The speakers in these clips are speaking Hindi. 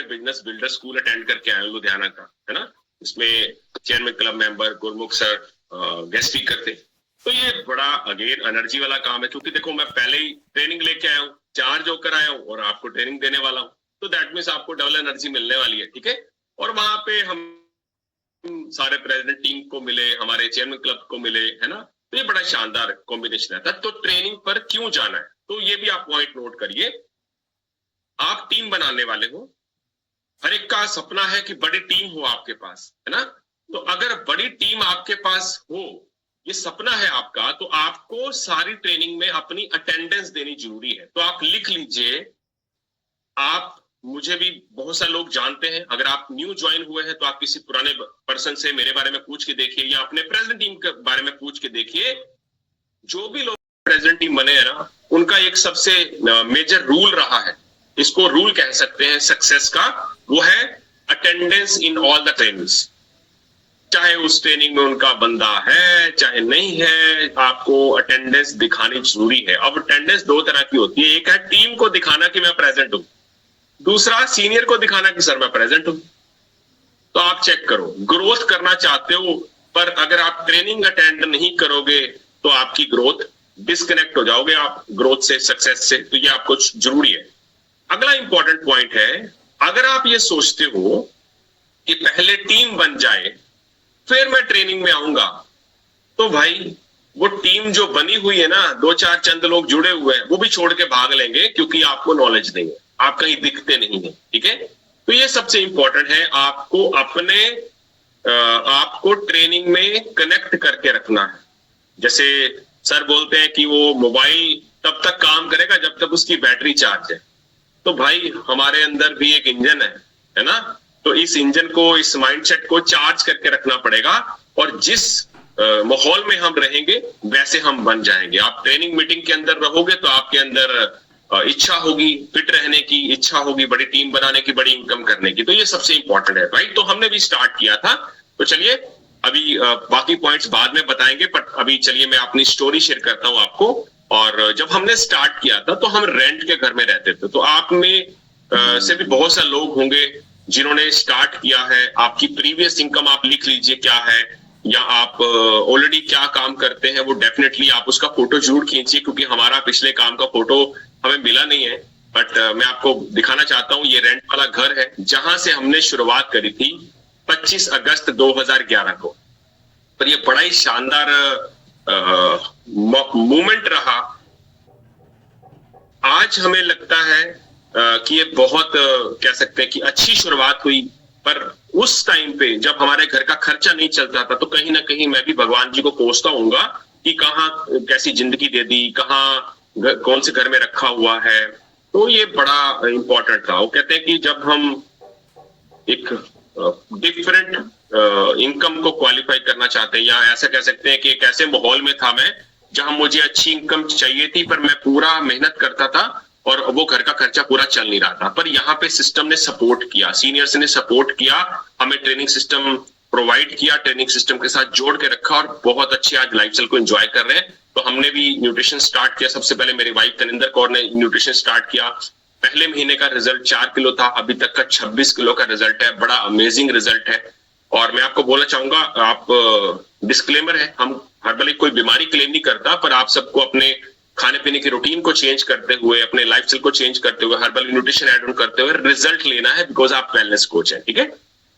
में बिजनेस बिल्डर स्कूल अटेंड करके आया हूँ लुधियाना का, है ना। इसमें चेयरमैन क्लब मेंबर गुरमुख सर गेस्ट स्पीकर थे। तो ये बड़ा अगेन एनर्जी वाला काम है, क्योंकि देखो मैं पहले ही ट्रेनिंग लेके आया हूँ, चार्ज होकर आया हूँ और आपको ट्रेनिंग देने वाला हूँ, तो दैट मीन्स आपको डबल एनर्जी मिलने वाली है, ठीक है। और वहां पे हम सारे प्रेसिडेंट टीम को मिले, हमारे चेयरमैन क्लब को मिले, है ना। तो ये बड़ा शानदार कॉम्बिनेशन रहता है। तो ट्रेनिंग पर क्यों जाना है, तो ये भी आप पॉइंट नोट करिए। आप टीम बनाने वाले हो, हर एक का सपना है कि बड़ी टीम हो आपके पास, है ना। तो अगर बड़ी टीम आपके पास हो, ये सपना है आपका, तो आपको सारी ट्रेनिंग में अपनी अटेंडेंस देनी जरूरी है। तो आप लिख लीजिए, आप मुझे भी बहुत सारे लोग जानते हैं, अगर आप न्यू ज्वाइन हुए हैं तो आप किसी पुराने पर्सन से मेरे बारे में पूछ के देखिए या अपने प्रेजेंट टीम के बारे में पूछ के देखिए। जो भी लोग प्रेजेंट टीम बने हैं ना, उनका एक सबसे मेजर रूल रहा है, इसको रूल कह सकते हैं सक्सेस का, वो है attendance in all the trainings. चाहे उस ट्रेनिंग में उनका बंदा है चाहे नहीं है, आपको अटेंडेंस दिखानी जरूरी है। अब अटेंडेंस दो तरह की होती है, एक है टीम को दिखाना कि मैं प्रेजेंट हूं, दूसरा सीनियर को दिखाना कि सर मैं प्रेजेंट हूं। तो आप चेक करो, ग्रोथ करना चाहते हो, पर अगर आप ट्रेनिंग अटेंड नहीं करोगे तो आपकी ग्रोथ डिस्कनेक्ट हो जाओगे आप ग्रोथ से, सक्सेस से। तो ये आपको जरूरी है। अगला इंपॉर्टेंट पॉइंट है, अगर आप ये सोचते हो कि पहले टीम बन जाए फिर मैं ट्रेनिंग में आऊंगा, तो भाई वो टीम जो बनी हुई है ना, दो चार चंद लोग जुड़े हुए हैं, वो भी छोड़ के भाग लेंगे, क्योंकि आपको नॉलेज नहीं है, आप कहीं दिखते नहीं है, ठीक है। तो ये सबसे इंपॉर्टेंट है, आपको अपने आपको ट्रेनिंग में कनेक्ट करके रखना है। जैसे सर बोलते हैं कि वो मोबाइल तब तक काम करेगा जब तक उसकी बैटरी चार्ज है। तो भाई हमारे अंदर भी एक इंजन है ना। तो इस इंजन को, इस माइंडसेट को चार्ज करके रखना पड़ेगा, और जिस माहौल में हम रहेंगे वैसे हम बन जाएंगे। आप ट्रेनिंग मीटिंग के अंदर रहोगे तो आपके अंदर इच्छा होगी फिट रहने की, इच्छा होगी बड़ी टीम बनाने की, बड़ी इनकम करने की। तो ये सबसे इंपॉर्टेंट है भाई। तो हमने भी स्टार्ट किया था, तो चलिए अभी बाकी पॉइंट्स बाद में बताएंगे, पर अभी चलिए मैं अपनी स्टोरी शेयर करता हूं आपको। और जब हमने स्टार्ट किया था तो हम रेंट के घर में रहते थे। तो आप में से भी बहुत सारे लोग होंगे जिन्होंने स्टार्ट किया है। आपकी प्रीवियस इनकम आप लिख लीजिए क्या है, या आप ऑलरेडी क्या काम करते हैं, वो डेफिनेटली आप उसका फोटो जरूर खींचिए, क्योंकि हमारा पिछले काम का फोटो हमें मिला नहीं है। बट मैं आपको दिखाना चाहता हूँ, ये रेंट वाला घर है जहां से हमने शुरुआत करी थी 25 अगस्त 2011 को। पर ये बड़ा ही शानदार मूवमेंट रहा। आज हमें लगता है कि ये बहुत कह सकते हैं कि अच्छी शुरुआत हुई, पर उस टाइम पे जब हमारे घर का खर्चा नहीं चलता था, तो कहीं ना कहीं मैं भी भगवान जी को कोसता हूँगा कि कहाँ कैसी जिंदगी दे दी, कहाँ कौन से घर में रखा हुआ है। तो ये बड़ा इंपॉर्टेंट था। वो कहते हैं कि जब हम एक डिफरेंट इनकम को क्वालिफाई करना चाहते हैं, या ऐसा कह सकते हैं कि एक ऐसे माहौल में था मैं जहां मुझे अच्छी इनकम चाहिए थी, पर मैं पूरा मेहनत करता था और वो घर का खर्चा पूरा चल नहीं रहा था। पर यहाँ पे सिस्टम ने सपोर्ट किया, सीनियर्स ने सपोर्ट किया, हमें ट्रेनिंग सिस्टम प्रोवाइड किया, ट्रेनिंग सिस्टम के साथ जोड़ के रखा, और बहुत अच्छे आज लाइफस्टाइल को एंजॉय कर रहे हैं। तो हमने भी न्यूट्रिशन स्टार्ट किया। सबसे पहले मेरी वाइफ तनिंदर कौर ने न्यूट्रिशन स्टार्ट किया। पहले महीने का रिजल्ट 4 किलो था, अभी तक का 26 किलो का रिजल्ट है। बड़ा अमेजिंग रिजल्ट है। और मैं आपको बोलना चाहूंगा, आप डिस्क्लेमर है, हम हर्बली कोई बीमारी क्लेम नहीं करता, पर आप सबको अपने खाने पीने की रूटीन को चेंज करते हुए, अपने लाइफस्टाइल को चेंज करते हुए, हर्बल न्यूट्रिशन एड ऑन करते हुए रिजल्ट लेना है, बिकॉज आप वेलनेस कोच है, ठीक है।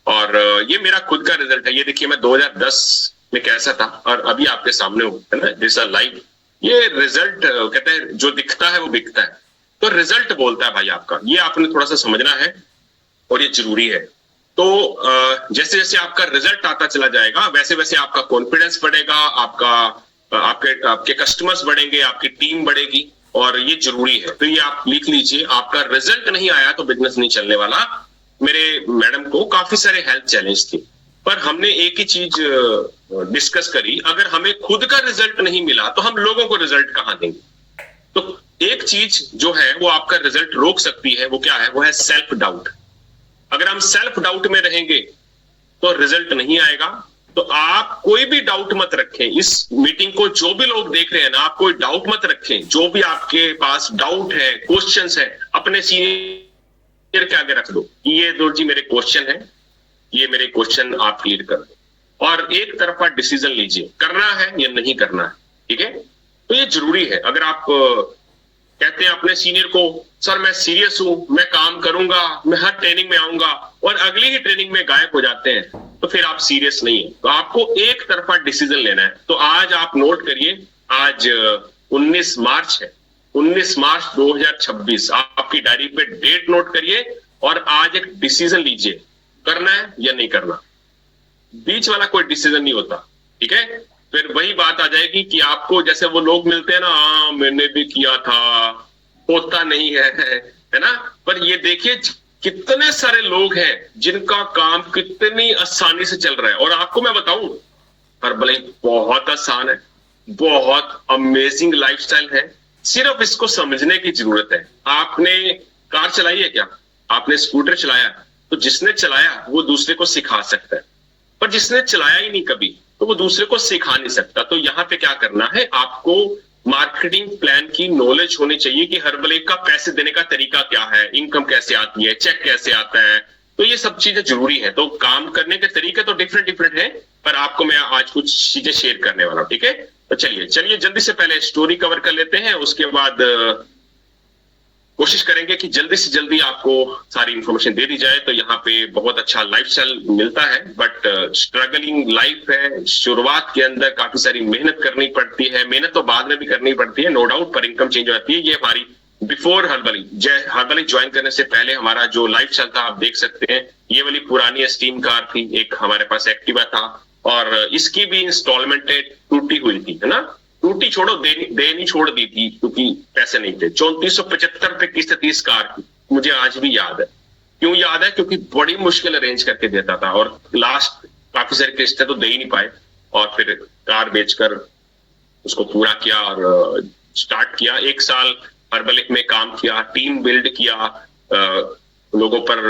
और ये मेरा खुद का रिजल्ट है। ये देखिए मैं 2010 में कैसा था और अभी आपके सामने हूं, है ना, दिस लाइव। ये रिजल्ट कहते हैं जो दिखता है वो बिकता है। तो रिजल्ट बोलता है भाई आपका, ये आपने थोड़ा सा समझना है और ये जरूरी है। तो जैसे जैसे आपका रिजल्ट आता चला जाएगा, वैसे वैसे आपका कॉन्फिडेंस बढ़ेगा, आपके कस्टमर्स बढ़ेंगे, आपकी टीम बढ़ेगी, और ये जरूरी है। तो ये आप लिख लीजिए, आपका रिजल्ट नहीं आया तो बिजनेस नहीं चलने वाला। मेरे मैडम को काफी सारे हेल्थ चैलेंज थे, पर हमने एक ही चीज डिस्कस करी, अगर हमें खुद का रिजल्ट नहीं मिला तो हम लोगों को रिजल्ट कहां देंगे। तो एक चीज जो है वो आपका रिजल्ट रोक सकती है, वो क्या है, वो है सेल्फ डाउट। अगर हम सेल्फ डाउट में रहेंगे तो रिजल्ट नहीं आएगा। तो आप कोई भी डाउट मत रखें। इस मीटिंग को जो भी लोग देख रहे हैं ना, आप कोई डाउट मत रखें। जो भी आपके पास डाउट है, क्वेश्चंस है, अपने सीनियर क्लियर के आगे रख दो कि ये दुर्ज जी मेरे क्वेश्चन है, ये मेरे क्वेश्चन आप क्लियर कर दो और एक तरफा डिसीजन लीजिए, करना है या नहीं करना है, ठीक है। तो ये जरूरी है। अगर आप कहते हैं अपने सीनियर को सर मैं सीरियस हूं, मैं काम करूंगा, मैं हर ट्रेनिंग में आऊंगा, और अगली ही ट्रेनिंग में गायब हो जाते हैं, तो फिर आप सीरियस नहीं है। तो आपको एक तरफा डिसीजन लेना है। तो आज आप नोट करिए, आज 19 मार्च है, 19 मार्च 2026, आपकी डायरी पे डेट नोट करिए और आज एक डिसीजन लीजिए, करना है या नहीं करना। बीच वाला कोई डिसीजन नहीं होता, ठीक है। फिर वही बात आ जाएगी कि आपको जैसे वो लोग मिलते हैं ना, हाँ मैंने भी किया था, होता नहीं है ना। पर ये देखिए कितने सारे लोग हैं जिनका काम कितनी आसानी से चल रहा है। और आपको मैं बताऊं, हर्बलाइफ बहुत आसान है, बहुत अमेजिंग लाइफस्टाइल है। सिर्फ इसको समझने की जरूरत है। आपने कार चलाई है क्या? आपने स्कूटर चलाया? तो जिसने चलाया वो दूसरे को सिखा सकता है, पर जिसने चलाया ही नहीं कभी, तो वो दूसरे को सिखा नहीं सकता। तो यहाँ पे क्या करना है, आपको मार्केटिंग प्लान की नॉलेज होनी चाहिए कि हर्बलाइफ का पैसे देने का तरीका क्या है, इनकम कैसे आती है, चेक कैसे आता है। तो ये सब चीजें जरूरी है। तो काम करने के तरीके तो डिफरेंट डिफरेंट है, पर आपको मैं आज कुछ चीजें शेयर करने वाला हूँ, ठीक है। तो चलिए जल्दी से पहले स्टोरी कवर कर लेते हैं, उसके बाद कोशिश करेंगे कि जल्दी से जल्दी आपको सारी इंफॉर्मेशन दे दी जाए। तो यहाँ पे बहुत अच्छा लाइफस्टाइल मिलता है, बट स्ट्रगलिंग लाइफ है। शुरुआत के अंदर काफी सारी मेहनत करनी पड़ती है, मेहनत तो बाद में भी करनी पड़ती है नो डाउट, पर इनकम चेंज हो जाती है। ये हमारी बिफोर हर्बलाइफ ज्वाइन करने से पहले हमारा जो लाइफस्टाइल था, आप देख सकते हैं। ये वाली पुरानी स्टीम कार थी, एक हमारे पास एक्टिवा था, और इसकी भी इंस्टॉलमेंट टूटी हुई थी, है ना। टूटी छोड़ो, देनी छोड़ दी थी क्योंकि पैसे नहीं थे। 3475 पे किस्त थी इस कार की, मुझे आज भी याद है। क्यों याद है? क्योंकि बड़ी मुश्किल अरेंज करके देता था, और लास्ट काफी सारी किस्तें तो दे ही नहीं पाए, और फिर कार बेचकर उसको पूरा किया और स्टार्ट किया। 1 साल हर्बलाइफ में काम किया, टीम बिल्ड किया, लोगों पर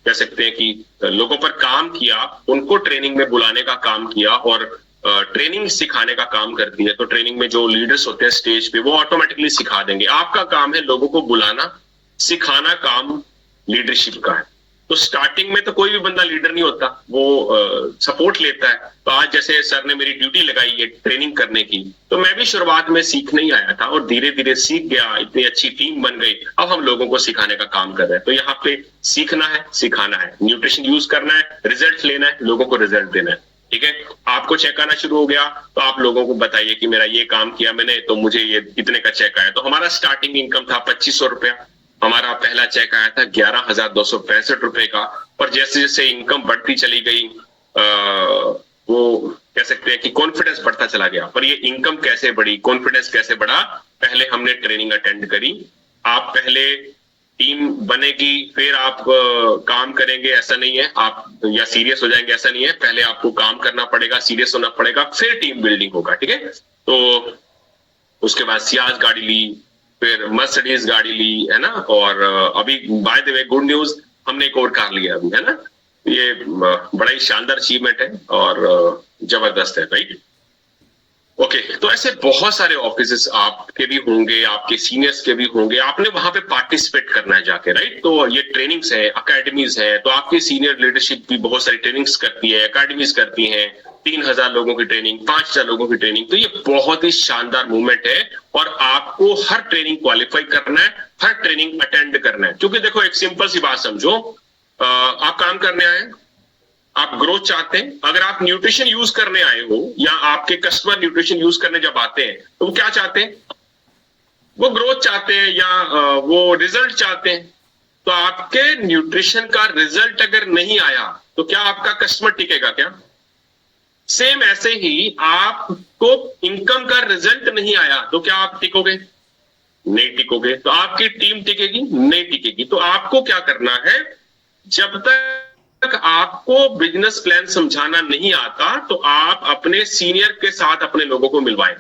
कह सकते हैं कि लोगों पर काम किया, उनको ट्रेनिंग में बुलाने का काम किया, और ट्रेनिंग सिखाने का काम करती है। तो ट्रेनिंग में जो लीडर्स होते हैं स्टेज पे, वो ऑटोमेटिकली सिखा देंगे। आपका काम है लोगों को बुलाना, सिखाना काम लीडरशिप का है। तो स्टार्टिंग में तो कोई भी बंदा लीडर नहीं होता, वो सपोर्ट लेता है। तो आज जैसे सर ने मेरी ड्यूटी लगाई है ट्रेनिंग करने की, तो मैं भी शुरुआत में सीखने ही आया था, और धीरे धीरे सीख गया, इतनी अच्छी टीम बन गई। अब हम लोगों को सिखाने का काम कर रहे हैं। तो यहाँ पे सीखना है, सिखाना है, न्यूट्रिशन यूज करना है, रिजल्ट लेना है, लोगों को रिजल्ट देना है, ठीक है। आपको चेक आना शुरू हो गया, तो आप लोगों को बताइए कि मेरा ये काम किया मैंने, तो मुझे ये कितने का चेक आया। तो हमारा स्टार्टिंग इनकम था 2500 रुपया, हमारा पहला चेक आया था 11,265 रुपए का। पर जैसे जैसे इनकम बढ़ती चली गई, वो कह सकते हैं कि कॉन्फिडेंस बढ़ता चला गया। पर ये इनकम कैसे बढ़ी, कॉन्फिडेंस कैसे बढ़ा? पहले हमने ट्रेनिंग अटेंड करी। आप पहले टीम बनेगी, फिर आप काम करेंगे, ऐसा नहीं है। आप या सीरियस हो जाएंगे, ऐसा नहीं है। पहले आपको काम करना पड़ेगा, सीरियस होना पड़ेगा, फिर टीम बिल्डिंग होगा, ठीक है। तो उसके बाद सियाज गाड़ी ली, फिर मर्सिडीज गाड़ी ली, है ना। और अभी by the way good news, हमने एक और कार लिया अभी, है ना। ये बड़ा ही शानदार अचीवमेंट है और जबरदस्त है, राइट। ओके, तो ऐसे बहुत सारे ऑफिसेस आपके भी होंगे, आपके सीनियर्स के भी होंगे, आपने वहां पे पार्टिसिपेट करना है जाके, राइट। तो ये ट्रेनिंग्स है, अकेडमीज है, तो आपकी सीनियर लीडरशिप भी बहुत सारी ट्रेनिंग्स करती है, अकेडमीज करती हैं। 3000 लोगों की ट्रेनिंग, 5000 लोगों की ट्रेनिंग। तो ये बहुत ही शानदार मूवमेंट है, और आपको हर ट्रेनिंग क्वालिफाई करना है, हर ट्रेनिंग अटेंड करना है। क्योंकि देखो, एक सिंपल सी बात समझो, आप काम करने आए, आप ग्रोथ चाहते हैं। अगर आप न्यूट्रिशन यूज करने आए हो, या आपके कस्टमर न्यूट्रिशन यूज करने जब आते हैं, तो वो क्या चाहते हैं? वो ग्रोथ चाहते हैं, या वो रिजल्ट चाहते हैं। तो आपके न्यूट्रिशन का रिजल्ट अगर नहीं आया, तो क्या आपका कस्टमर टिकेगा क्या? सेम ऐसे ही आपको इनकम का रिजल्ट नहीं आया, तो क्या आप टिकोगे? नहीं टिकोगे। तो आपकी टीम टिकेगी? नहीं टिकेगी। तो आपको क्या करना है, जब तक आपको बिजनेस प्लान समझाना नहीं आता, तो आप अपने सीनियर के साथ अपने लोगों को मिलवाएं।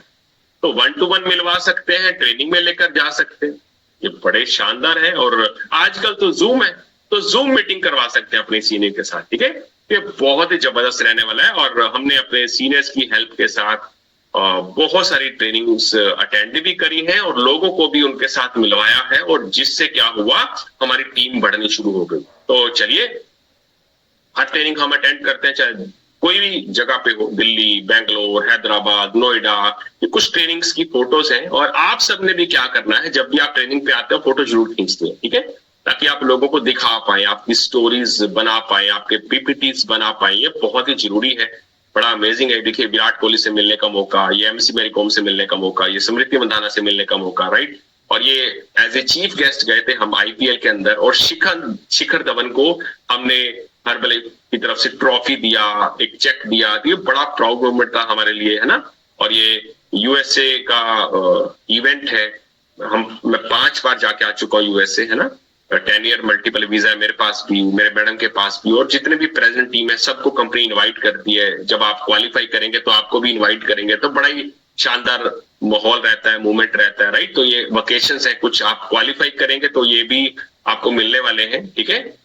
तो 1 to 1 मिलवा सकते हैं, ट्रेनिंग में लेकर जा सकते हैं, ये बड़े शानदार है। और आजकल तो जूम है, तो जूम मीटिंग करवा सकते हैं अपने सीनियर के साथ, ठीक है। ये बहुत ही जबरदस्त रहने वाला है, और हमने अपने सीनियर्स की हेल्प के साथ बहुत सारी ट्रेनिंग्स अटेंड भी करी हैं और लोगों को भी उनके साथ मिलवाया है, और जिससे क्या हुआ, हमारी टीम बढ़नी शुरू हो गई। तो चलिए, हर ट्रेनिंग हम अटेंड करते हैं, चाहे कोई भी जगह पे हो, दिल्ली, बेंगलोर, हैदराबाद, नोएडा, ये कुछ ट्रेनिंग्स की फोटोज हैं। और आप सबने भी क्या करना है, जब भी आप ट्रेनिंग पे आते हो फोटो जरूर खींचते हैं, ठीक है, ताकि आप लोगों को दिखा पाए, आपकी स्टोरीज बना पाए, आपके पीपीटीज बना पाए। ये बहुत ही जरूरी है, बड़ा अमेजिंग है। देखिए, विराट कोहली से मिलने का मौका, ये एमसी मैरी कॉम से मिलने का मौका, ये स्मृति मंधाना से मिलने का मौका, राइट। और ये एज ए चीफ गेस्ट गए थे हम आईपीएल के अंदर, और शिखर धवन को हमने हर्बल की तरफ से ट्रॉफी दिया, एक चेक दिया। तो ये बड़ा प्राउड मोमेंट था हमारे लिए, है ना। और ये यूएसए का इवेंट है, मैं 5 बार जाके आ चुका हूँ यूएसए, है ना। 10 ईयर मल्टीपल वीजा है मेरे पास भी, मेरे मैडम के पास भी, और जितने भी प्रेजेंट टीम है सबको कंपनी इनवाइट करती है। जब आप क्वालिफाई करेंगे तो आपको भी इनवाइट करेंगे, तो बड़ा ही शानदार माहौल रहता है, मूवमेंट रहता है, राइट। तो ये वेकेशंस है कुछ, आप क्वालिफाई करेंगे तो ये भी आपको मिलने वाले हैं, ठीक है।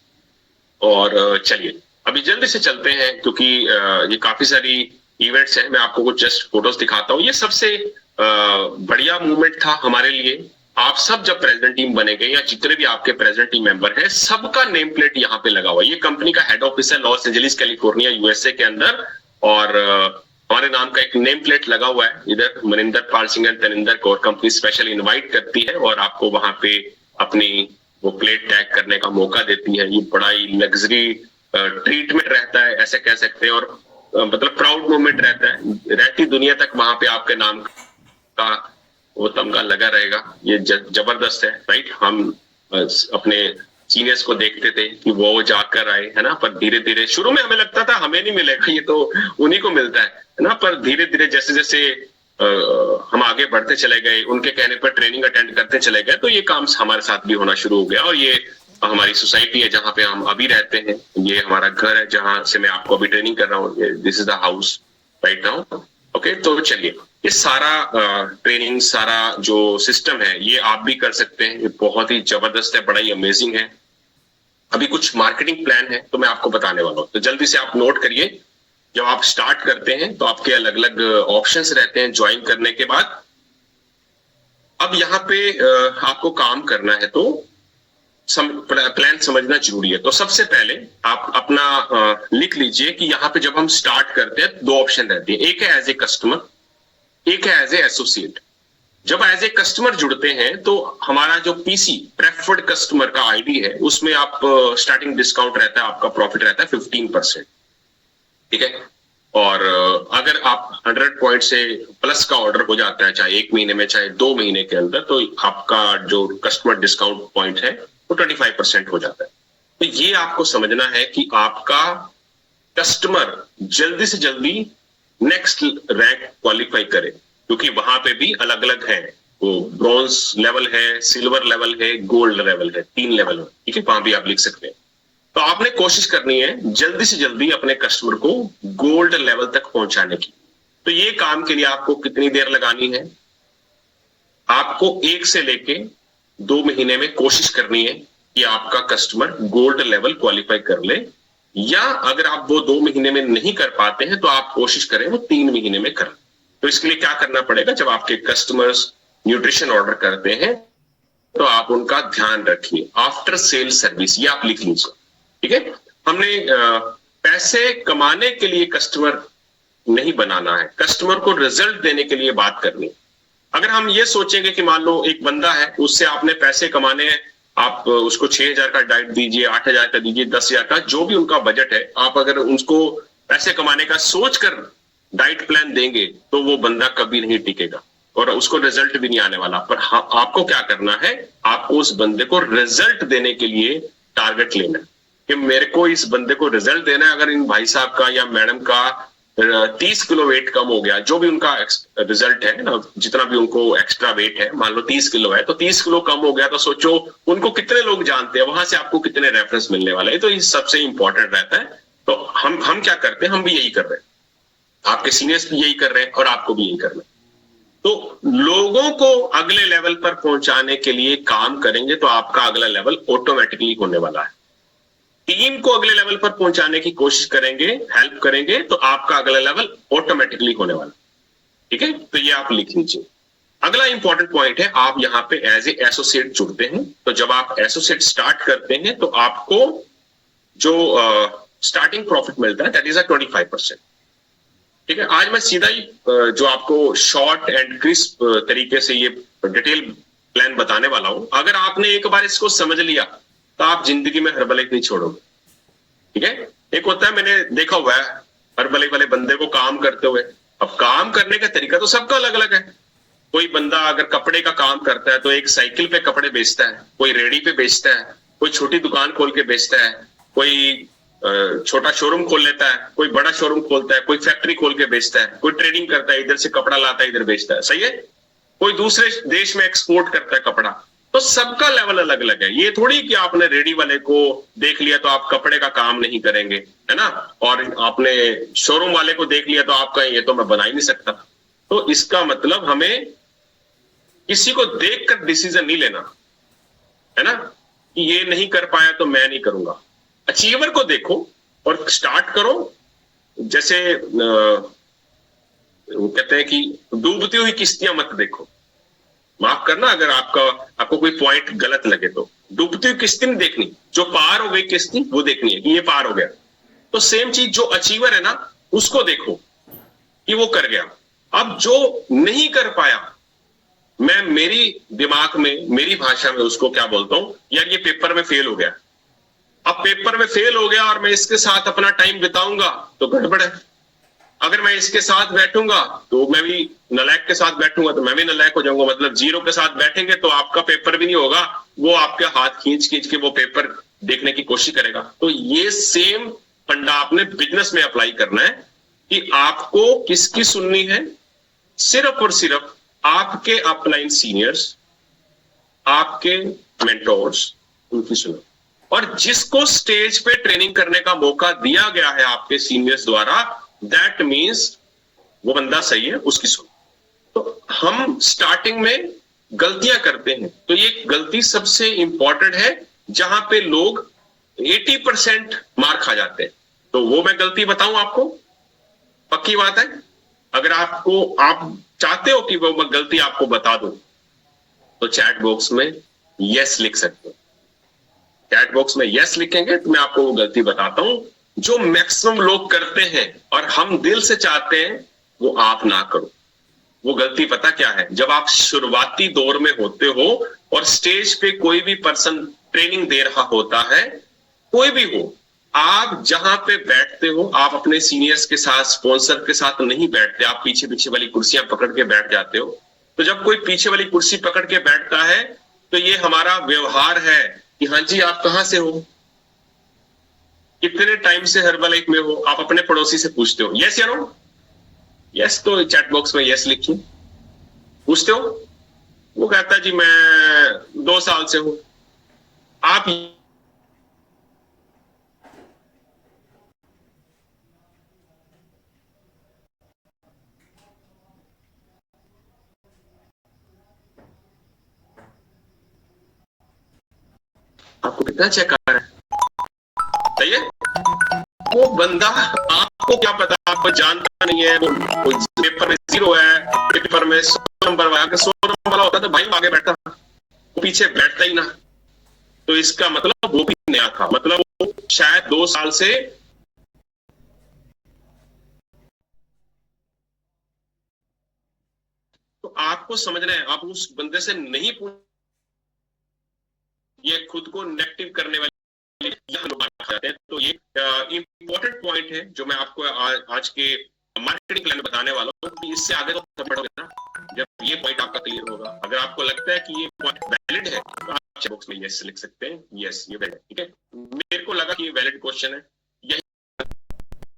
और चलिए अभी जल्दी से चलते हैं, क्योंकि ये काफी सारी इवेंट्स हैं। मैं आपको कुछ जस्ट फोटोज दिखाता हूँ। ये सबसे बढ़िया मूवमेंट था हमारे लिए। आप सब जब प्रेसिडेंट टीम बनेंगे, या जितने भी आपके प्रेसिडेंट टीम मेंबर हैं, सबका नेम प्लेट यहाँ पे लगा हुआ है। ये कंपनी का हेड ऑफिस है लॉस एंजलिस कैलिफोर्निया यूएसए के अंदर, और हमारे नाम का एक नेम प्लेट लगा हुआ है इधर। Maninder Pal Singh and Taninder Kaur company special invite करती है और आपको वहां पे अपनी वो प्लेट टैग करने का मौका देती है। ये बड़ा ही लग्जरी ट्रीटमेंट रहता है, ऐसे कह सकते हैं, और मतलब प्राउड मोमेंट रहता है। रहती दुनिया तक वहां पे आपके नाम का वो तमगा लगा रहेगा। ये जबरदस्त है, राइट। हम अपने सीनियर्स को देखते थे कि वो जाकर आए, है ना, पर धीरे धीरे शुरू में हमें लगता था हमें नहीं मिलेगा, ये तो उन्हीं को मिलता है ना। पर धीरे धीरे जैसे जैसे हम आगे बढ़ते चले गए, उनके कहने पर ट्रेनिंग अटेंड करते चले गए, तो ये काम हमारे साथ भी होना शुरू हो गया। और ये हमारी सोसाइटी है जहाँ पे हम अभी रहते हैं, ये हमारा घर है जहां से मैं आपको अभी ट्रेनिंग कर रहा हूँ। This is the house right now, okay. तो चलिए, ये सारा ट्रेनिंग, सारा जो सिस्टम है, ये आप भी कर सकते हैं। ये बहुत ही जबरदस्त है, बड़ा ही अमेजिंग है। अभी कुछ मार्केटिंग प्लान है तो मैं आपको बताने वाला हूँ, तो जल्दी से आप नोट करिए। जब आप स्टार्ट करते हैं तो आपके अलग अलग ऑप्शंस रहते हैं ज्वाइन करने के बाद। अब यहाँ पे आपको काम करना है तो प्लान समझना जरूरी है। तो सबसे पहले आप अपना लिख लीजिए कि यहाँ पे जब हम स्टार्ट करते हैं 2 ऑप्शन रहते हैं, एक है एज ए कस्टमर, एक है एज ए एसोसिएट। जब एज ए कस्टमर जुड़ते हैं तो हमारा जो पीसी प्रेफर्ड कस्टमर का आईडी है, उसमें आप स्टार्टिंग डिस्काउंट रहता है, आपका प्रॉफिट रहता है 15%, ठीक है। और अगर आप 100 पॉइंट से प्लस का ऑर्डर हो जाता है, चाहे 1 महीने में चाहे 2 महीने के अंदर, तो आपका जो कस्टमर डिस्काउंट पॉइंट है वो 25% हो जाता है। तो ये आपको समझना है कि आपका कस्टमर जल्दी से जल्दी नेक्स्ट रैंक क्वालिफाई करे, क्योंकि वहां पे भी अलग अलग है, वो ब्रॉन्ज लेवल है, सिल्वर लेवल है, गोल्ड लेवल है, 3 लेवल है, ठीक है। वहां भी आप लिख सकते हैं। तो आपने कोशिश करनी है जल्दी से जल्दी अपने कस्टमर को गोल्ड लेवल तक पहुंचाने की। तो ये काम के लिए आपको कितनी देर लगानी है? आपको 1 से लेके 2 महीने में कोशिश करनी है कि आपका कस्टमर गोल्ड लेवल क्वालिफाई कर ले, या अगर आप वो 2 महीने में नहीं कर पाते हैं तो आप कोशिश करें वो 3 महीने में कर। तो इसके लिए क्या करना पड़ेगा? जब आपके कस्टमर्स न्यूट्रिशन ऑर्डर करते हैं तो आप उनका ध्यान रखिए। आफ्टर सेल सर्विस, ये आप लिख लीजिए, ठीक है। हमने पैसे कमाने के लिए कस्टमर नहीं बनाना है, कस्टमर को रिजल्ट देने के लिए बात करनी। अगर हम ये सोचेंगे कि मान लो एक बंदा है, उससे आपने पैसे कमाने हैं, आप उसको 6,000 का डाइट दीजिए, 8,000 का दीजिए, 10,000 का, जो भी उनका बजट है, आप अगर उसको पैसे कमाने का सोच कर डाइट प्लान देंगे तो वो बंदा कभी नहीं टिकेगा और उसको रिजल्ट भी नहीं आने वाला। पर हाँ, आपको क्या करना है, आपको उस बंदे को रिजल्ट देने के लिए टारगेट लेना है कि मेरे को इस बंदे को रिजल्ट देना है। अगर इन भाई साहब का या मैडम का 30 किलो वेट कम हो गया, जो भी उनका रिजल्ट है ना, जितना भी उनको एक्स्ट्रा वेट है, मान लो 30 किलो है, तो 30 किलो कम हो गया, तो सोचो उनको कितने लोग जानते हैं, वहां से आपको कितने रेफरेंस मिलने वाले हैं। तो ये सबसे इंपॉर्टेंट रहता है। तो हम क्या करते हैं, हम भी यही कर रहे हैं, आपके सीनियर्स भी यही कर रहे हैं और आपको भी यही करना है। तो लोगों को अगले लेवल पर पहुंचाने के लिए काम करेंगे तो आपका अगला लेवल ऑटोमेटिकली होने वाला है। टीम को अगले लेवल पर पहुंचाने की कोशिश करेंगे, हेल्प करेंगे, तो आपका अगला लेवल ऑटोमेटिकली होने वाला। ठीक है, तो ये आप लिख लीजिए। अगला इंपॉर्टेंट पॉइंट है, आप यहाँ पे एज ए एसोसिएट जुड़ते हैं, तो जब आप एसोसिएट स्टार्ट करते हैं तो आपको जो स्टार्टिंग प्रॉफिट मिलता है दैट इज 25%। ठीक है, आज मैं सीधा ही जो आपको शॉर्ट एंड क्रिस्प तरीके से ये डिटेल प्लान बताने वाला हूं। अगर आपने एक बार इसको समझ लिया तो आप जिंदगी में हर्बलाइफ नहीं छोड़ोगे। ठीक है, एक होता है, मैंने देखा हुआ है हर्बलाइफ वाले बंदे को काम करते हुए। अब काम करने का तरीका तो सबका अलग अलग है। कोई बंदा अगर कपड़े का काम करता है तो एक साइकिल पे कपड़े बेचता है, कोई रेडी पे बेचता है, कोई छोटी दुकान खोल के बेचता है, कोई छोटा शोरूम खोल लेता है, कोई बड़ा शोरूम खोलता है, कोई फैक्ट्री खोल के बेचता है, कोई ट्रेडिंग करता है, इधर से कपड़ा लाता है इधर बेचता है, सही है, कोई दूसरे देश में एक्सपोर्ट करता है कपड़ा। तो सबका लेवल अलग अलग है। ये थोड़ी कि आपने रेडी वाले को देख लिया तो आप कपड़े का काम नहीं करेंगे, है ना, और आपने शोरूम वाले को देख लिया तो आपका ये तो मैं बना ही नहीं सकता। तो इसका मतलब हमें किसी को देखकर डिसीजन नहीं लेना, है ना, कि ये नहीं कर पाया तो मैं नहीं करूंगा। अचीवर को देखो और स्टार्ट करो। जैसे वो कहते हैं कि डूबती हुई किश्तियां मत देखो। माफ करना अगर आपको कोई पॉइंट गलत लगे तो। डूबती हुई किश्ती नहीं देखनी, जो पार हो गई किश्ती वो देखनी है कि ये पार हो गया। तो सेम चीज जो अचीवर है ना, उसको देखो कि वो कर गया। अब जो नहीं कर पाया, मैं मेरी दिमाग में, मेरी भाषा में उसको क्या बोलता हूं, यार ये पेपर में फेल हो गया। अब पेपर में फेल हो गया और मैं इसके साथ अपना टाइम बिताऊंगा तो गड़बड़ है। अगर मैं इसके साथ बैठूंगा तो मैं भी नलायक के साथ बैठूंगा तो मैं भी नलायक हो जाऊंगा। मतलब जीरो के साथ बैठेंगे तो आपका पेपर भी नहीं होगा, वो आपके हाथ खींच खींच के वो पेपर देखने की कोशिश करेगा। तो ये सेम फंडा आपने बिजनेस में अप्लाई करना है कि आपको किसकी सुननी है। सिर्फ और सिर्फ आपके अपलाइन सीनियर्स, आपके मेंटोर्स, उनकी सुनो। और जिसको स्टेज पे ट्रेनिंग करने का मौका दिया गया है आपके सीनियर्स द्वारा, दैट मीन्स वो बंदा सही है, उसकी सुनो। तो हम स्टार्टिंग में गलतियां करते हैं, तो ये गलती सबसे इंपॉर्टेंट है जहां पे लोग 80% मार खा जाते हैं। तो वो मैं गलती बताऊं आपको, पक्की बात है। अगर आप चाहते हो कि वो मैं गलती आपको बता दूं तो चैट बॉक्स में यस लिख सकते हो। चैट बॉक्स में यस लिखेंगे तो मैं आपको वो गलती बताता हूं जो मैक्सिमम लोग करते हैं और हम दिल से चाहते हैं वो आप ना करो। वो गलती पता क्या है, जब आप शुरुआती दौर में होते हो और स्टेज पे कोई भी पर्सन ट्रेनिंग दे रहा होता है, कोई भी हो, आप जहां पे बैठते हो आप अपने सीनियर्स के साथ, स्पॉन्सर के साथ नहीं बैठते, आप पीछे पीछे वाली कुर्सियां पकड़ के बैठ जाते हो। तो जब कोई पीछे वाली कुर्सी पकड़ के बैठता है तो ये हमारा व्यवहार है कि हाँ जी आप कहां से हो, कितने टाइम से हर्बलाइफ में हो, आप अपने पड़ोसी से पूछते हो यस या नो। यस तो चैट बॉक्स में यस लिखिए। पूछते हो, वो कहता है जी मैं 2 साल से हूं। आप आपको कितना चेक आ रहा है, सही है। वो बंदा आपको क्या पता, आपको जानता नहीं है, वो पेपर में 0 है, पेपर में 100 नंबर वाला, अगर 100 नंबर वाला होता तो भाई आगे बैठता, वो पीछे बैठता ही ना। तो इसका मतलब वो भी नया था, मतलब वो शायद 2 साल से तो आपको समझना है, आप उस बंदे से नहीं पूछ, ये खुद को नेगेटिव करने वाले लोग जाते हैं। तो ये इंपॉर्टेंट पॉइंट है जो मैं आपको आज के मार्केटिंग प्लान में बताने वाला हूँ कि इससे आगे तो बढ़ोगे ना जब ये पॉइंट आपका क्लियर होगा। अगर आपको लगता है कि ये पॉइंट वैलिड है तो आप चैट बॉक्स में यस लिख सकते हैं, यस ये वैलिड, ठीक है। मेरे को लगा कि ये वैलिड क्वेश्चन है, यही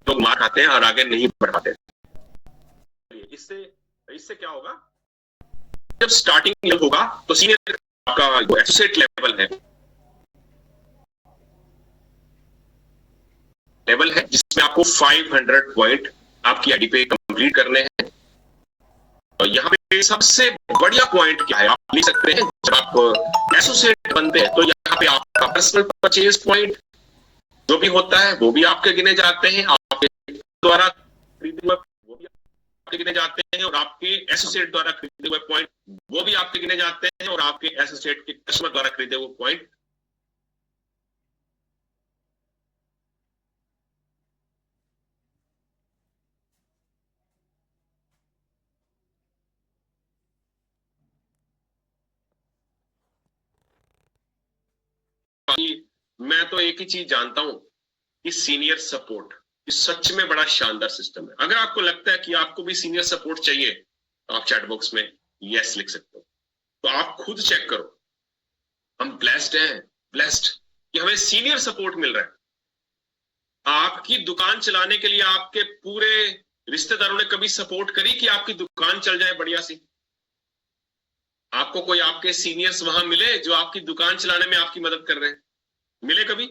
लोग मार खाते हैं और आगे नहीं बढ़ पाते। इससे क्या होगा, जब स्टार्टिंग लेवल होगा तो सीनियर आपका एसोसिएट लेवल है जिसमें आपको 500 पॉइंट आपकी आईडी पे कंप्लीट करने हैं। और यहाँ पे सबसे बढ़िया पॉइंट क्या है, आप लिख सकते हैं, जब आप एसोसिएट बनते हैं तो यहाँ पे आपका पर्सनल परचेज पॉइंट जो भी होता है वो भी आपके गिने जाते हैं, आपके द्वारा खरीदे वो भी आपके गिने जाते हैं और आपके एसोसिएट द्वारा खरीदे हुए पॉइंट वो भी आपके गिने जाते हैं और आपके एसोसिएट के कस्टमर द्वारा खरीदे हुए पॉइंट मैं तो एक ही चीज जानता हूं कि सीनियर सपोर्ट सच में बड़ा शानदार सिस्टम है। अगर आपको लगता है कि आपको भी सीनियर सपोर्ट चाहिए तो आप चैट बॉक्स में यस लिख सकते हो। तो आप खुद चेक करो, हम ब्लेस्ड हैं, ब्लेस्ड कि हमें सीनियर सपोर्ट मिल रहा है। आपकी दुकान चलाने के लिए आपके पूरे रिश्तेदारों ने कभी सपोर्ट करी कि आपकी दुकान चल जाए बढ़िया सी? आपको कोई आपके सीनियर्स वहां मिले जो आपकी दुकान चलाने में आपकी मदद कर रहे हैं? मिले कभी?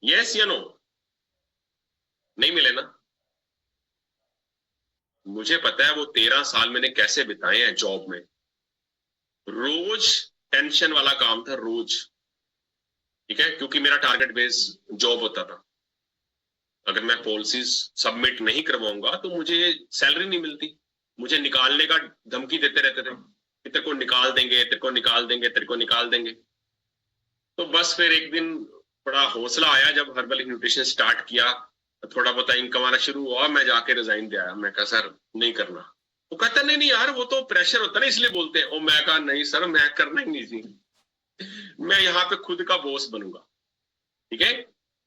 यस या नो? नहीं मिले ना। मुझे पता है वो 13 साल मैंने कैसे बिताए हैं जॉब में। रोज टेंशन वाला काम था, रोज। ठीक है, क्योंकि मेरा टारगेट बेस जॉब होता था। अगर मैं पॉलिसीज सबमिट नहीं करवाऊंगा तो मुझे सैलरी नहीं मिलती। मुझे निकालने का धमकी देते रहते थे कि तेरे को निकाल देंगे, तेरे को निकाल देंगे, तेरे को निकाल देंगे। तो बस फिर एक दिन बड़ा हौसला आया जब हर्बल न्यूट्रिशन स्टार्ट किया, थोड़ा बहुत इनकम आना शुरू हुआ, मैं जाके रिजाइन दिया। मैं कहा सर नहीं करना। वो कहता नहीं नहीं यार वो तो प्रेशर होता है ना इसलिए बोलते हैं। और मैं कहा नहीं सर मैं करना ही नहीं जी, मैं यहाँ पे खुद का बॉस बनूंगा। ठीक है,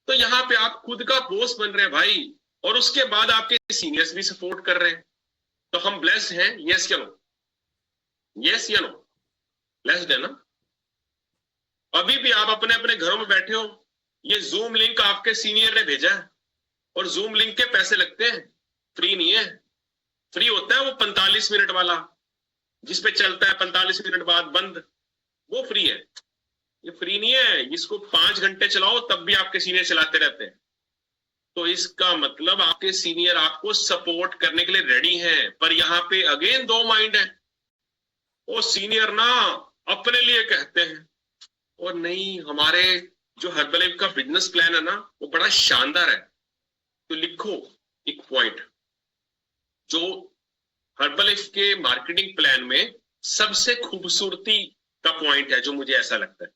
तो यहाँ पे आप खुद का बॉस बन रहे हैं भाई, और उसके बाद आपके सीनियर्स भी सपोर्ट कर रहे हैं। तो हम ब्लेस्ड हैं, यस या नो? यस या नो? ब्लेस्ड है ना? अभी भी आप अपने अपने घरों में बैठे हो, ये जूम लिंक आपके सीनियर ने भेजा है और जूम लिंक के पैसे लगते हैं, फ्री नहीं है। फ्री होता है वो 45 मिनट वाला जिसपे चलता है 45 मिनट बाद बंद, वो फ्री है। ये फ्री नहीं है, इसको 5 घंटे चलाओ तब भी आपके सीनियर चलाते रहते हैं। तो इसका मतलब आपके सीनियर आपको सपोर्ट करने के लिए रेडी हैं। पर यहाँ पे अगेन दो माइंड है। वो सीनियर ना अपने लिए कहते हैं और नहीं, हमारे जो हर्बल का बिजनेस प्लान है ना वो बड़ा शानदार है। तो लिखो एक पॉइंट जो हर्बल के मार्केटिंग प्लान में सबसे खूबसूरती का पॉइंट है, जो मुझे ऐसा लगता है।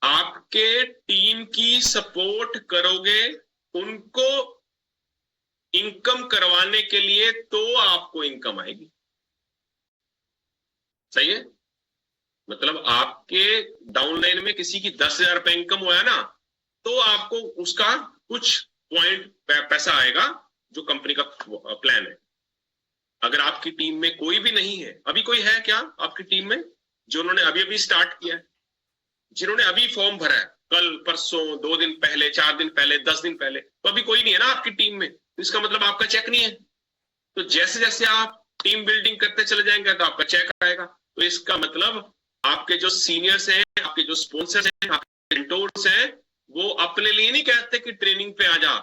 आपके टीम की सपोर्ट करोगे उनको इनकम करवाने के लिए तो आपको इनकम आएगी। सही है? मतलब आपके डाउनलाइन में किसी की 10,000 रुपए इनकम हुआ है ना, तो आपको उसका कुछ पॉइंट पैसा आएगा जो कंपनी का प्लान है। अगर आपकी टीम में कोई भी नहीं है, अभी कोई है क्या आपकी टीम में जो उन्होंने अभी अभी स्टार्ट किया है, जिन्होंने अभी फॉर्म भरा है कल परसों 2 दिन पहले 4 दिन पहले 10 दिन पहले, तो अभी कोई नहीं है ना आपकी टीम में, तो इसका मतलब आपका चेक नहीं है। तो जैसे जैसे आप टीम बिल्डिंग करते चले जाएंगे तो आपका चेक आएगा। तो इसका मतलब आपके जो सीनियर्स हैं, आपके जो स्पॉन्सर्स हैं, आपके मेंटोर्स हैं, वो अपने लिए नहीं कहते कि ट्रेनिंग पे आ जा,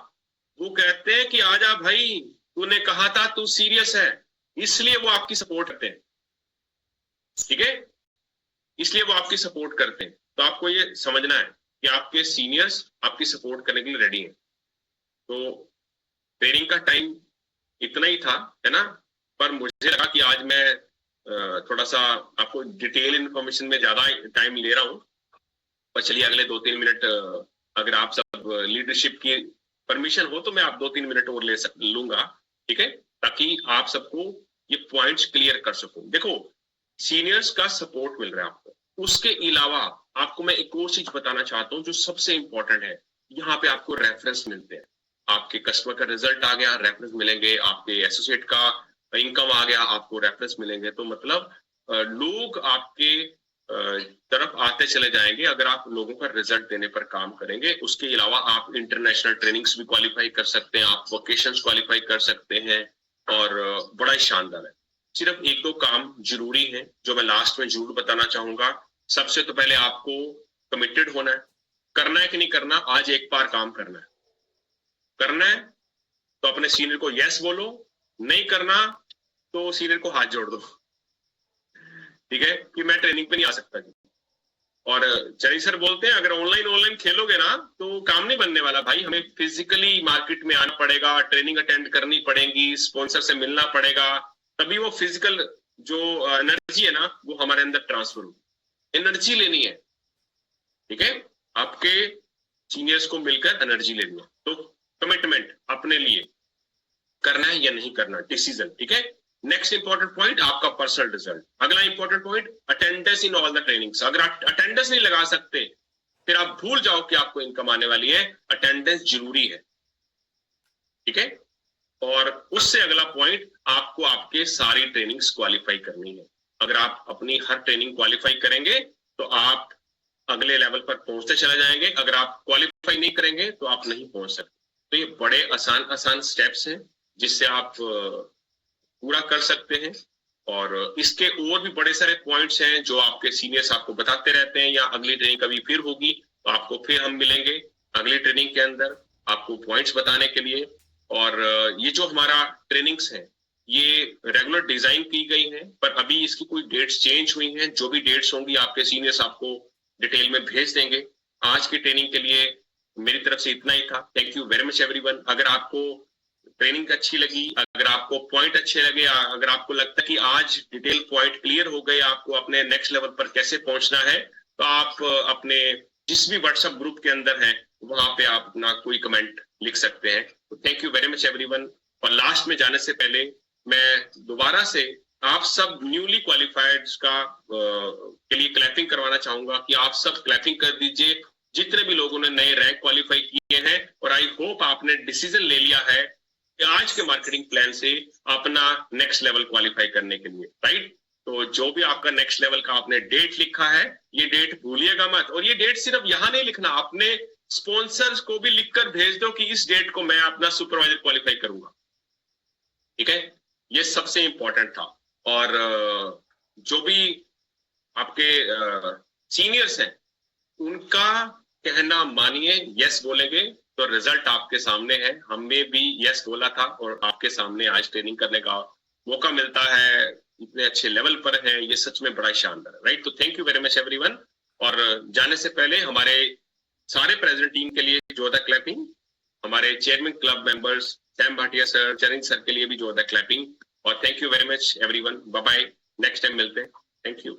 वो कहते हैं कि आजा भाई, तूने कहा था तू सीरियस है, इसलिए वो आपकी सपोर्ट करते हैं। ठीक है, इसलिए वो आपकी सपोर्ट करते हैं। तो आपको ये समझना है कि आपके सीनियर्स आपकी सपोर्ट करने के लिए रेडी हैं। तो ट्रेनिंग का टाइम इतना ही था, है ना? पर मुझे लगा कि आज मैं थोड़ा सा आपको डिटेल इंफॉर्मेशन में ज्यादा टाइम ले रहा हूं। पर चलिए अगले 2-3 मिनट अगर आप सब लीडरशिप की परमिशन हो तो मैं आप 2-3 मिनट और लूंगा। ठीक है, ताकि आप सबको ये पॉइंट्स क्लियर कर सकूं। देखो, सीनियर्स का सपोर्ट मिल रहा है आपको, उसके अलावा आपको मैं एक और चीज बताना चाहता हूं जो सबसे इंपॉर्टेंट है। यहाँ पे आपको रेफरेंस मिलते हैं। आपके कस्टमर का रिजल्ट आ गया, रेफरेंस मिलेंगे। आपके एसोसिएट का इनकम आ गया, आपको रेफरेंस मिलेंगे। तो मतलब लोग आपके तरफ आते चले जाएंगे अगर आप लोगों का रिजल्ट देने पर काम करेंगे। उसके अलावा आप इंटरनेशनल ट्रेनिंग्स भी क्वालिफाई कर सकते हैं, आप वोकेशंस क्वालिफाई कर सकते हैं, और बड़ा ही शानदार है। सिर्फ 1-2 काम जरूरी है जो मैं लास्ट में जरूर बताना चाहूंगा। सबसे तो पहले आपको कमिटेड होना है। करना है कि नहीं करना, आज एक बार काम करना है। करना है तो अपने सीनियर को यस बोलो, नहीं करना तो सीनियर को हाथ जोड़ दो। ठीक है, कि मैं ट्रेनिंग पे नहीं आ सकता जी। और चरी सर बोलते हैं अगर ऑनलाइन खेलोगे ना तो काम नहीं बनने वाला भाई, हमें फिजिकली मार्केट में आना पड़ेगा, ट्रेनिंग अटेंड करनी पड़ेगी, स्पॉन्सर से मिलना पड़ेगा, तभी वो फिजिकल जो एनर्जी है ना वो हमारे अंदर ट्रांसफर हो। एनर्जी लेनी है, ठीक है, आपके सीनियर्स को मिलकर एनर्जी लेनी है। तो कमिटमेंट अपने लिए करना है या नहीं करना, डिसीजन, ठीक है। नेक्स्ट इंपॉर्टेंट पॉइंट आपका पर्सनल रिजल्ट। अगला important point attendance in all the trainings. अगर आप अटेंडेंस नहीं लगा सकते फिर आप भूल जाओ कि आपको इनकम आने वाली है। अटेंडेंस जरूरी है, ठीक है। और उससे अगला पॉइंट, आपको आपके सारी ट्रेनिंग्स क्वालिफाई करनी है। अगर आप अपनी हर ट्रेनिंग क्वालिफाई करेंगे तो आप अगले लेवल पर पहुंचते चले जाएंगे। अगर आप क्वालिफाई नहीं करेंगे तो आप नहीं पहुंच सकते। तो ये बड़े आसान स्टेप्स हैं जिससे आप पूरा कर सकते हैं। और इसके और भी बड़े सारे पॉइंट्स हैं जो आपके सीनियर्स आपको बताते रहते हैं, या अगली ट्रेनिंग कभी फिर होगी तो आपको फिर हम मिलेंगे अगली ट्रेनिंग के अंदर आपको पॉइंट्स बताने के लिए। और ये जो हमारा ट्रेनिंग्स है ये रेगुलर डिजाइन की गई है, पर अभी इसकी कोई डेट्स चेंज हुई हैं। जो भी डेट्स होंगी आपके सीनियर्स आपको डिटेल में भेज देंगे। आज की ट्रेनिंग के लिए मेरी तरफ से इतना ही था। Thank you very much everyone. अगर आपको ट्रेनिंग अच्छी लगी, अगर आपको पॉइंट अच्छे लगे, अगर आपको लगता है कि आज डिटेल पॉइंट क्लियर हो गए, आपको अपने नेक्स्ट लेवल पर कैसे पहुंचना है, तो आप अपने जिस भी व्हाट्सएप ग्रुप के अंदर हैं वहां पे आप अपना कोई कमेंट लिख सकते हैं। तो thank you very much everyone. और लास्ट में जाने से पहले मैं दोबारा से आप सब न्यूली क्वालिफाइड के लिए क्लैपिंग करवाना चाहूंगा कि आप सब क्लैपिंग कर दीजिए जितने भी लोगों ने नए रैंक क्वालिफाई किए हैं। और आई होप आपने डिसीजन ले लिया है कि आज के मार्केटिंग प्लान से अपना नेक्स्ट लेवल क्वालिफाई करने के लिए, राइट। तो जो भी आपका नेक्स्ट लेवल का आपने डेट लिखा है, ये डेट भूलिएगा मत। और ये डेट सिर्फ यहाँ नहीं लिखना, अपने स्पॉन्सर्स को भी लिखकर भेज दो कि इस डेट को मैं अपना सुपरवाइजर क्वालिफाई करूंगा, ठीक है। ये सबसे इंपॉर्टेंट था। और जो भी आपके सीनियर्स हैं उनका कहना मानिए, यस बोलेंगे तो रिजल्ट आपके सामने है। हमें भी यस बोला था और आपके सामने आज ट्रेनिंग करने का मौका मिलता है, इतने अच्छे लेवल पर है, ये सच में बड़ा शानदार है, राइट। तो thank you very much everyone. और जाने से पहले हमारे सारे प्रेजेंट टीम के लिए जोरदार क्लैपिंग, हमारे chairman club members Sam Bhatia sir, Charan sir के लिए भी जोरदार क्लैपिंग। और thank you very much everyone. Bye bye, next time मिलते हैं। Thank you.